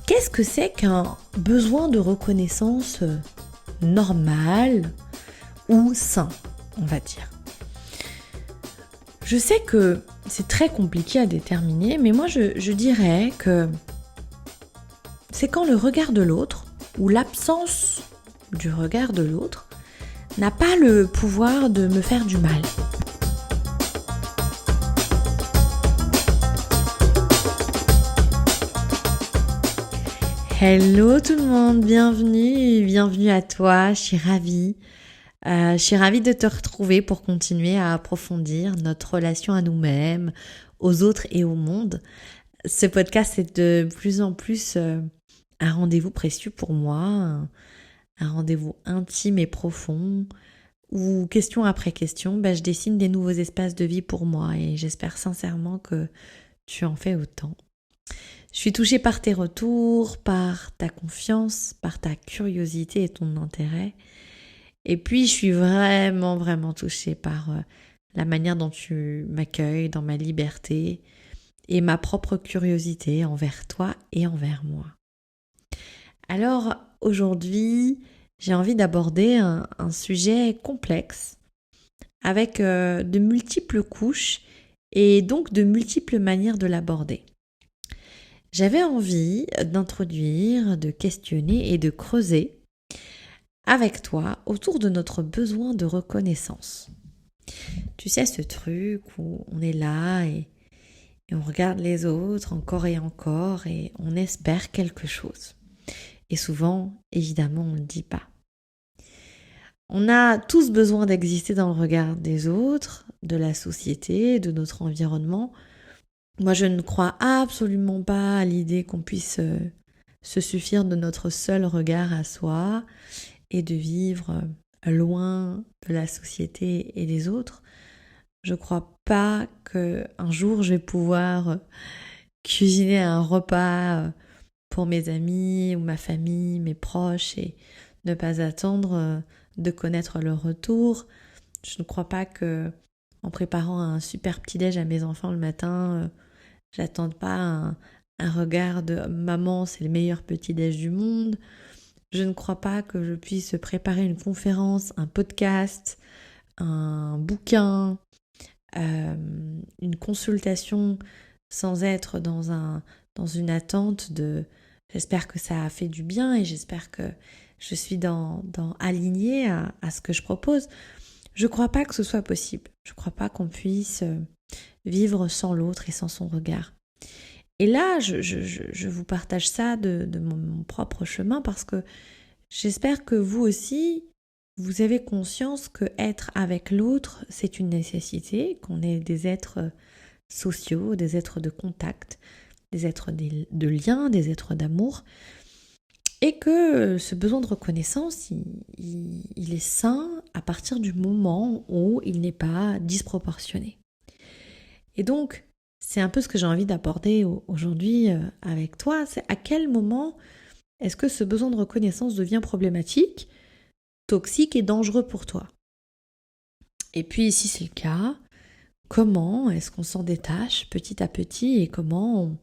Qu'est-ce que c'est qu'un besoin de reconnaissance normal ou sain, on va dire? Je sais que c'est très compliqué à déterminer, mais moi je dirais que c'est quand le regard de l'autre ou l'absence du regard de l'autre n'a pas le pouvoir de me faire du mal. Hello tout le monde, bienvenue à toi, je suis ravie. Je suis ravie de te retrouver pour continuer à approfondir notre relation à nous-mêmes, aux autres et au monde. Ce podcast est de plus en plus un rendez-vous précieux pour moi, un rendez-vous intime et profond, où question après question, je dessine des nouveaux espaces de vie pour moi et j'espère sincèrement que tu en fais autant. Je suis touchée par tes retours, par ta confiance, par ta curiosité et ton intérêt. Et puis, je suis vraiment touchée par la manière dont tu m'accueilles dans ma liberté et ma propre curiosité envers toi et envers moi. Alors, aujourd'hui, j'ai envie d'aborder un sujet complexe avec de multiples couches et donc de multiples manières de l'aborder. J'avais envie d'introduire, de questionner et de creuser avec toi autour de notre besoin de reconnaissance. Tu sais, ce truc où on est là et on regarde les autres encore et on espère quelque chose. Et souvent, évidemment, on ne le dit pas. On a tous besoin d'exister dans le regard des autres, de la société, de notre environnement. Moi, je ne crois absolument pas à l'idée qu'on puisse se suffire de notre seul regard à soi et de vivre loin de la société et des autres. Je ne crois pas qu'un jour je vais pouvoir cuisiner un repas pour mes amis ou ma famille, mes proches et ne pas attendre de connaître leur retour. Je ne crois pas que en préparant un super petit-déj à mes enfants le matin, j'attende pas un regard de maman, c'est le meilleur petit-déj du monde. Je ne crois pas que je puisse préparer une conférence, un podcast, un bouquin, une consultation sans être dans une attente de j'espère que ça a fait du bien et j'espère que je suis alignée à ce que je propose. Je ne crois pas que ce soit possible. Je ne crois pas qu'on puisse vivre sans l'autre et sans son regard. Et là, je vous partage ça de mon propre chemin parce que j'espère que vous aussi, vous avez conscience que être avec l'autre, c'est une nécessité, qu'on est des êtres sociaux, des êtres de contact, des êtres de lien, des êtres d'amour, et que ce besoin de reconnaissance, il est sain à partir du moment où il n'est pas disproportionné. Et donc, c'est un peu ce que j'ai envie d'aborder aujourd'hui avec toi, c'est à quel moment est-ce que ce besoin de reconnaissance devient problématique, toxique et dangereux pour toi? Et puis, si c'est le cas, comment est-ce qu'on s'en détache petit à petit et comment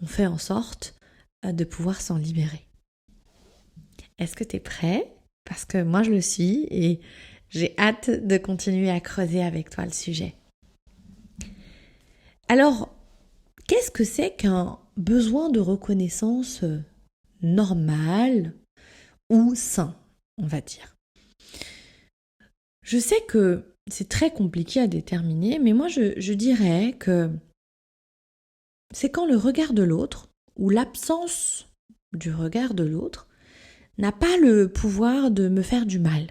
on fait en sorte de pouvoir s'en libérer? Est-ce que tu es prêt? Parce que moi, je le suis et j'ai hâte de continuer à creuser avec toi le sujet. Alors, qu'est-ce que c'est qu'un besoin de reconnaissance normal ou sain, on va dire? Je sais que c'est très compliqué à déterminer, mais moi je dirais que c'est quand le regard de l'autre ou l'absence du regard de l'autre n'a pas le pouvoir de me faire du mal,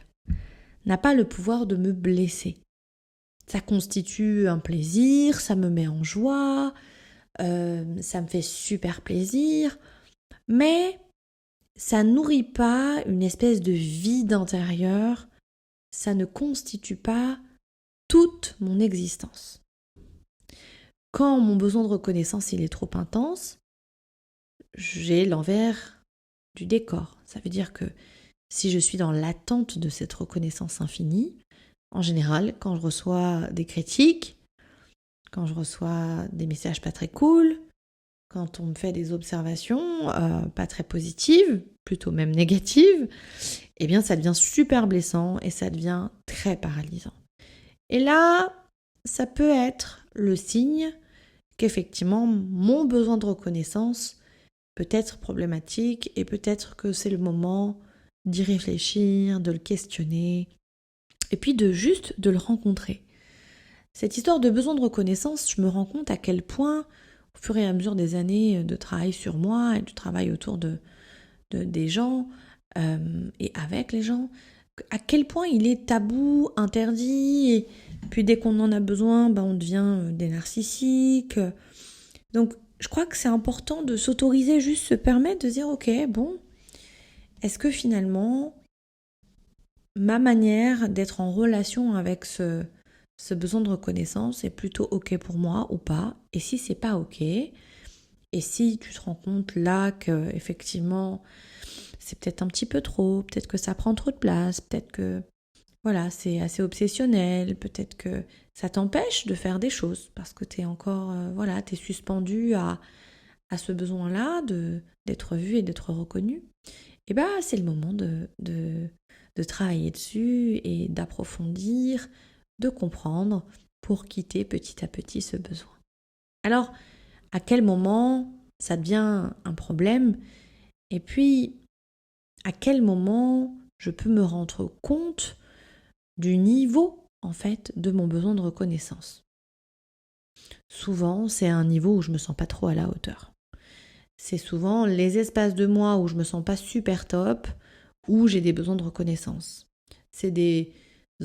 n'a pas le pouvoir de me blesser. Ça constitue un plaisir, ça me met en joie, ça me fait super plaisir, mais ça nourrit pas une espèce de vide intérieur, ça ne constitue pas toute mon existence. Quand mon besoin de reconnaissance il est trop intense, j'ai l'envers du décor. Ça veut dire que si je suis dans l'attente de cette reconnaissance infinie, en général, quand je reçois des critiques, quand je reçois des messages pas très cool, quand on me fait des observations pas très positives, plutôt même négatives, eh bien ça devient super blessant et ça devient très paralysant. Et là, ça peut être le signe qu'effectivement mon besoin de reconnaissance peut être problématique et peut-être que c'est le moment d'y réfléchir, de le questionner et puis de le rencontrer. Cette histoire de besoin de reconnaissance, je me rends compte à quel point, au fur et à mesure des années de travail sur moi et du travail autour des gens et avec les gens, à quel point il est tabou, interdit, et puis dès qu'on en a besoin, on devient des narcissiques. Donc je crois que c'est important de s'autoriser, juste se permettre de dire ok, bon, est-ce que finalement ma manière d'être en relation avec ce besoin de reconnaissance est plutôt ok pour moi ou pas? Et si c'est pas ok, et si tu te rends compte là que effectivement c'est peut-être un petit peu trop, peut-être que ça prend trop de place, peut-être que voilà, c'est assez obsessionnel, peut-être que ça t'empêche de faire des choses parce que t'es encore t'es suspendu à ce besoin-là d'être vu et d'être reconnu. Et c'est le moment de travailler dessus et d'approfondir, de comprendre pour quitter petit à petit ce besoin. Alors, à quel moment ça devient un problème? Et puis, à quel moment je peux me rendre compte du niveau, en fait, de mon besoin de reconnaissance? Souvent, c'est un niveau où je me sens pas trop à la hauteur. C'est souvent les espaces de moi où je me sens pas super top, où j'ai des besoins de reconnaissance. C'est des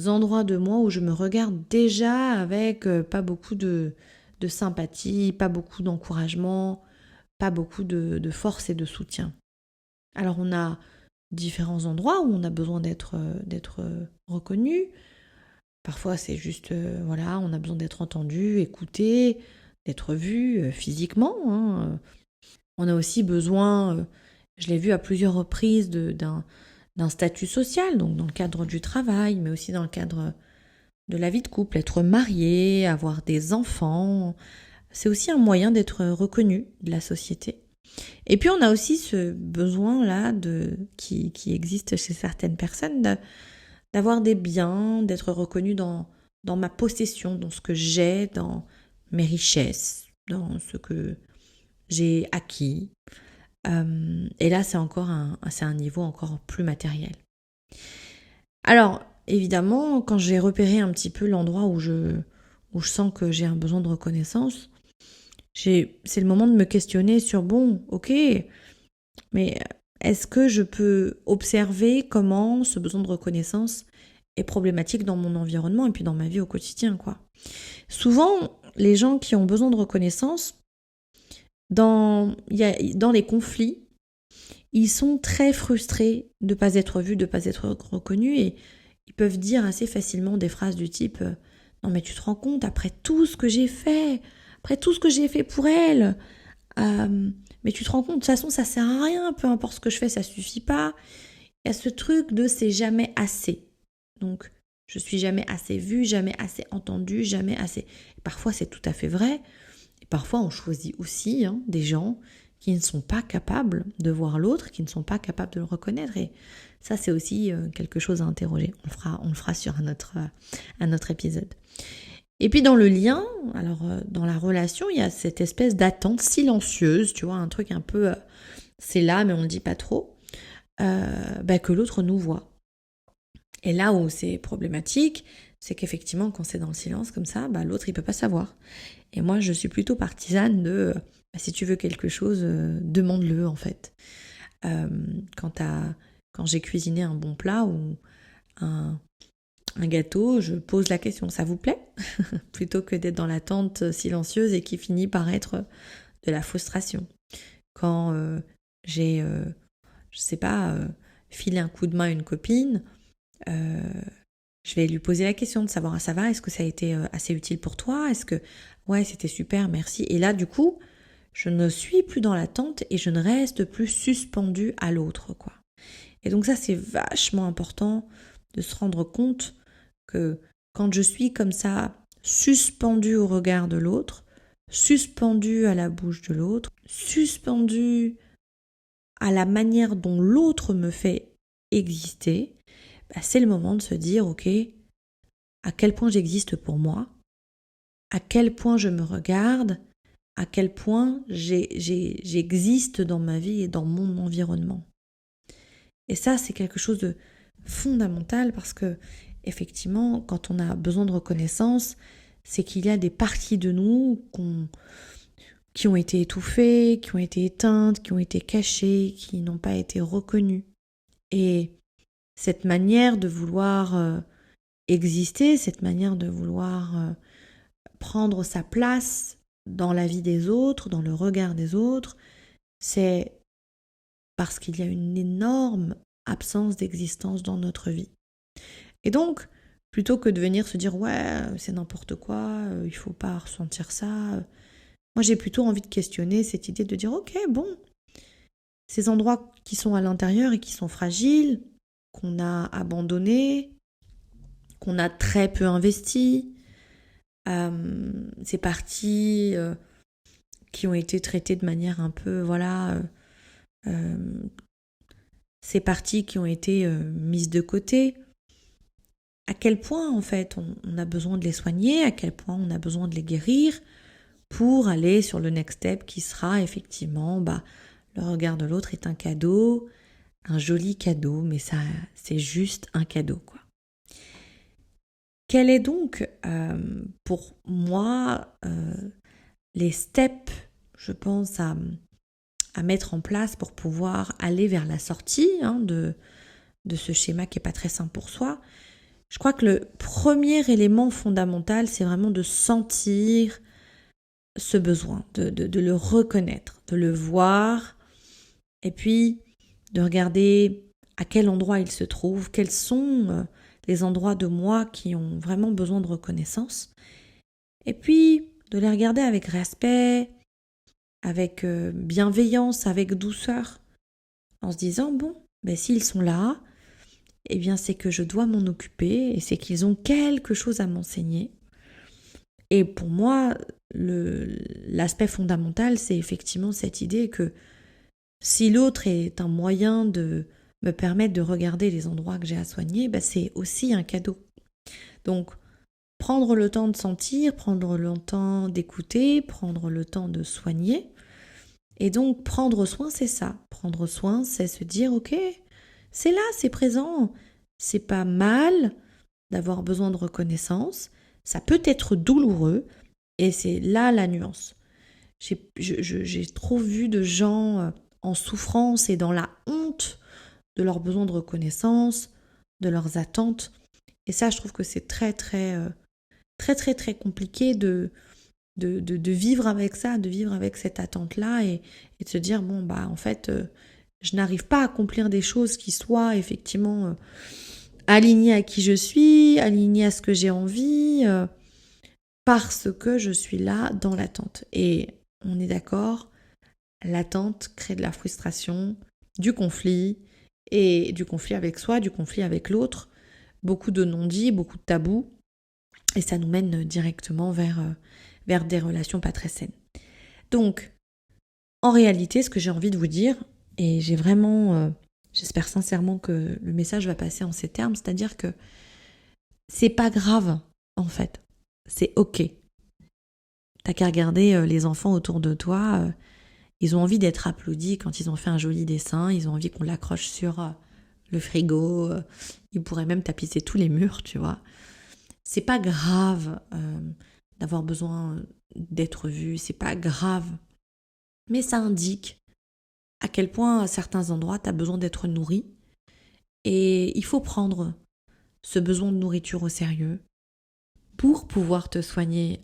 endroits de moi où je me regarde déjà avec pas beaucoup de sympathie, pas beaucoup d'encouragement, pas beaucoup de force et de soutien. Alors on a différents endroits où on a besoin d'être reconnu. Parfois c'est juste, on a besoin d'être entendu, écouté, d'être vu physiquement. On a aussi besoin, je l'ai vu à plusieurs reprises, d'un statut social, donc dans le cadre du travail, mais aussi dans le cadre de la vie de couple, être marié, avoir des enfants. C'est aussi un moyen d'être reconnu de la société. Et puis on a aussi ce besoin-là qui existe chez certaines personnes d'avoir des biens, d'être reconnu dans ma possession, dans ce que j'ai, dans mes richesses, dans ce que j'ai acquis. Et là, c'est un niveau encore plus matériel. Alors, évidemment, quand j'ai repéré un petit peu l'endroit où je sens que j'ai un besoin de reconnaissance, c'est le moment de me questionner sur, bon, ok, mais est-ce que je peux observer comment ce besoin de reconnaissance est problématique dans mon environnement et puis dans ma vie au quotidien, quoi. Souvent, les gens qui ont besoin de reconnaissance, dans les conflits, ils sont très frustrés de ne pas être vus, de ne pas être reconnus, et ils peuvent dire assez facilement des phrases du type « Non mais tu te rends compte, après tout ce que j'ai fait pour elle, mais tu te rends compte, de toute façon ça sert à rien, peu importe ce que je fais, ça suffit pas. » Il y a ce truc de « c'est jamais assez ». Donc je suis jamais assez vue, jamais assez entendue, jamais assez... Et parfois c'est tout à fait vrai. Et parfois on choisit aussi des gens qui ne sont pas capables de voir l'autre, qui ne sont pas capables de le reconnaître. Et ça, c'est aussi quelque chose à interroger. On le fera sur un autre épisode. Et puis dans le lien, alors dans la relation, il y a cette espèce d'attente silencieuse, tu vois, un truc un peu, c'est là, mais on ne le dit pas trop, que l'autre nous voit. Et là où c'est problématique, c'est qu'effectivement, quand c'est dans le silence comme ça, l'autre, il peut pas savoir. Et moi, je suis plutôt partisane de... si tu veux quelque chose, demande-le en fait. Quand j'ai cuisiné un bon plat ou un gâteau, je pose la question « ça vous plaît ?» plutôt que d'être dans l'attente silencieuse et qui finit par être de la frustration. Quand j'ai, filé un coup de main à une copine, je vais lui poser la question de savoir « ça va, est-ce que ça a été assez utile pour toi ? Est-ce que... ouais, c'était super, merci. » Et là, du coup, je ne suis plus dans l'attente et je ne reste plus suspendue à l'autre, quoi. Et donc ça, c'est vachement important de se rendre compte que quand je suis comme ça, suspendue au regard de l'autre, suspendu à la bouche de l'autre, suspendu à la manière dont l'autre me fait exister, c'est le moment de se dire, ok, à quel point j'existe pour moi, à quel point je me regarde, à quel point j'existe dans ma vie et dans mon environnement. Et ça, c'est quelque chose de fondamental parce que, effectivement, quand on a besoin de reconnaissance, c'est qu'il y a des parties de nous qui ont été étouffées, qui ont été éteintes, qui ont été cachées, qui n'ont pas été reconnues. Et cette manière de vouloir exister, cette manière de vouloir prendre sa place dans la vie des autres, dans le regard des autres, c'est parce qu'il y a une énorme absence d'existence dans notre vie. Et donc, plutôt que de venir se dire « ouais, c'est n'importe quoi, il faut pas ressentir ça », moi j'ai plutôt envie de questionner cette idée de dire « ok, bon, ces endroits qui sont à l'intérieur et qui sont fragiles, qu'on a abandonnés, qu'on a très peu investis, ces parties qui ont été traitées de manière un peu, ces parties qui ont été mises de côté, à quel point en fait on a besoin de les soigner, à quel point on a besoin de les guérir pour aller sur le next step qui sera effectivement le regard de l'autre est un cadeau, un joli cadeau, mais ça c'est juste un cadeau quoi. Quel est donc pour moi les steps, je pense, à mettre en place pour pouvoir aller vers la sortie de ce schéma qui n'est pas très sain pour soi. Je crois que le premier élément fondamental, c'est vraiment de sentir ce besoin, de le reconnaître, de le voir, et puis de regarder à quel endroit il se trouve, quels sont les endroits de moi qui ont vraiment besoin de reconnaissance, et puis de les regarder avec respect, avec bienveillance, avec douceur, en se disant, bon, s'ils sont là, eh bien c'est que je dois m'en occuper et c'est qu'ils ont quelque chose à m'enseigner. Et pour moi, l'aspect fondamental, c'est effectivement cette idée que si l'autre est un moyen de me permettre de regarder les endroits que j'ai à soigner, c'est aussi un cadeau. Donc, prendre le temps de sentir, prendre le temps d'écouter, prendre le temps de soigner. Et donc, prendre soin, c'est ça. Prendre soin, c'est se dire, ok, c'est là, c'est présent. C'est pas mal d'avoir besoin de reconnaissance. Ça peut être douloureux. Et c'est là la nuance. J'ai trop vu de gens en souffrance et dans la honte de leurs besoins de reconnaissance, de leurs attentes. Et ça, je trouve que c'est très, très, très, très, très compliqué de vivre avec ça, de vivre avec cette attente-là et de se dire, en fait, je n'arrive pas à accomplir des choses qui soient effectivement alignées à qui je suis, alignées à ce que j'ai envie, parce que je suis là dans l'attente. Et on est d'accord, l'attente crée de la frustration, du conflit, et du conflit avec soi, du conflit avec l'autre, beaucoup de non-dits, beaucoup de tabous, et ça nous mène directement vers des relations pas très saines. Donc, en réalité, ce que j'ai envie de vous dire, et j'ai vraiment, j'espère sincèrement que le message va passer en ces termes, c'est-à-dire que c'est pas grave, en fait. C'est ok. T'as qu'à regarder les enfants autour de toi, ils ont envie d'être applaudis quand ils ont fait un joli dessin, ils ont envie qu'on l'accroche sur le frigo, ils pourraient même tapisser tous les murs, tu vois. C'est pas grave d'avoir besoin d'être vu, c'est pas grave. Mais ça indique à quel point à certains endroits tu as besoin d'être nourri et il faut prendre ce besoin de nourriture au sérieux pour pouvoir te soigner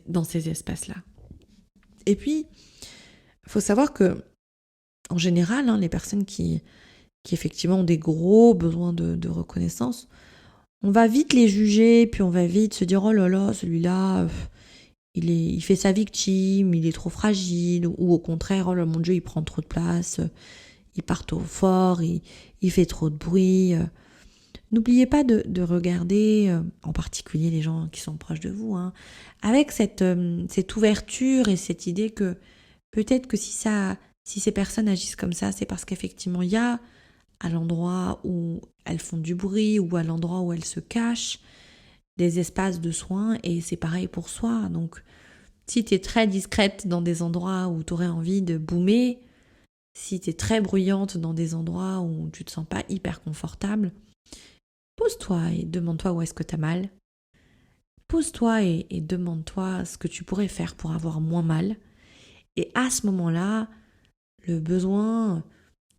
dans ces espaces-là. Et puis, il faut savoir que, en général, les personnes qui effectivement ont des gros besoins de reconnaissance, on va vite les juger, puis on va vite se dire « oh là là, celui-là, il fait sa victime, il est trop fragile », ou au contraire « oh là mon Dieu, il prend trop de place, il part trop fort, il fait trop de bruit ». N'oubliez pas de regarder, en particulier les gens qui sont proches de vous, hein, avec cette ouverture et cette idée que peut-être que si ces personnes agissent comme ça, c'est parce qu'effectivement il y a à l'endroit où elles font du bruit ou à l'endroit où elles se cachent des espaces de soins, et c'est pareil pour soi. Donc si tu es très discrète dans des endroits où tu aurais envie de boomer, si tu es très bruyante dans des endroits où tu te sens pas hyper confortable, pose-toi et demande-toi où est-ce que tu as mal. Pose-toi et demande-toi ce que tu pourrais faire pour avoir moins mal. Et à ce moment-là, le besoin,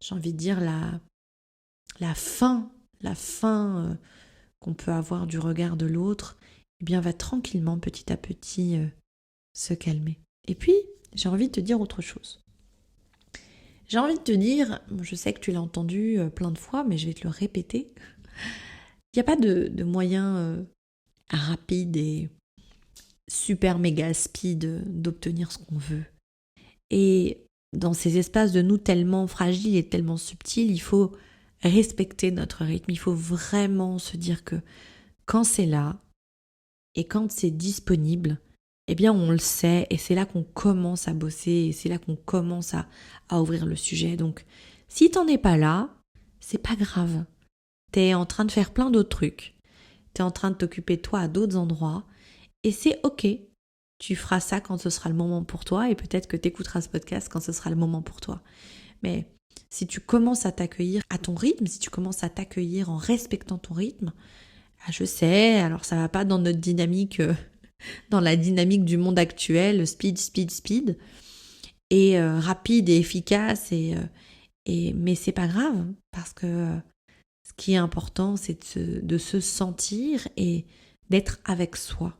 j'ai envie de dire la faim qu'on peut avoir du regard de l'autre, eh bien va tranquillement, petit à petit, se calmer. Et puis, j'ai envie de te dire autre chose. J'ai envie de te dire, je sais que tu l'as entendu plein de fois, mais je vais te le répéter, il n'y a pas de moyen rapide et super méga speed d'obtenir ce qu'on veut. Et dans ces espaces de nous tellement fragiles et tellement subtils, il faut respecter notre rythme. Il faut vraiment se dire que quand c'est là et quand c'est disponible, eh bien on le sait, et c'est là qu'on commence à bosser, et c'est là qu'on commence à ouvrir le sujet. Donc si t'en es pas là, c'est pas grave. T'es en train de faire plein d'autres trucs. T'es en train de t'occuper de toi à d'autres endroits, et c'est ok. Tu feras ça quand ce sera le moment pour toi, et peut-être que t'écouteras ce podcast quand ce sera le moment pour toi. Mais si tu commences à t'accueillir à ton rythme, si tu commences à t'accueillir en respectant ton rythme, je sais, alors ça va pas dans notre dynamique, dans la dynamique du monde actuel, speed, speed, speed, et rapide et efficace, mais c'est pas grave, parce que ce qui est important, c'est de se sentir et d'être avec soi.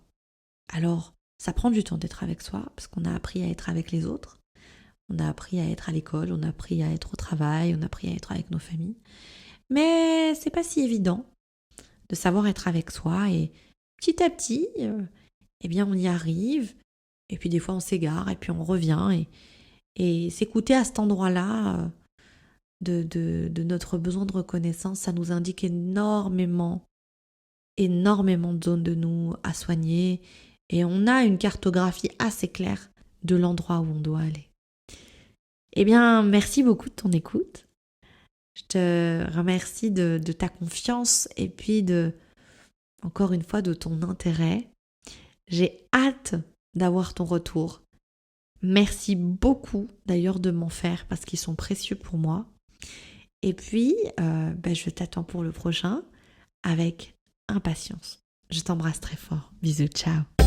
Alors, ça prend du temps d'être avec soi, parce qu'on a appris à être avec les autres, on a appris à être à l'école, on a appris à être au travail, on a appris à être avec nos familles. Mais c'est pas si évident de savoir être avec soi, et petit à petit, eh bien on y arrive, et puis des fois on s'égare, et puis on revient, et s'écouter à cet endroit-là de notre besoin de reconnaissance, ça nous indique énormément de zones de nous à soigner, et on a une cartographie assez claire de l'endroit où on doit aller. Eh bien, merci beaucoup de ton écoute. Je te remercie de ta confiance, et puis encore une fois, de ton intérêt. J'ai hâte d'avoir ton retour. Merci beaucoup d'ailleurs de m'en faire, parce qu'ils sont précieux pour moi. Et puis, je t'attends pour le prochain avec impatience. Je t'embrasse très fort. Bisous, ciao.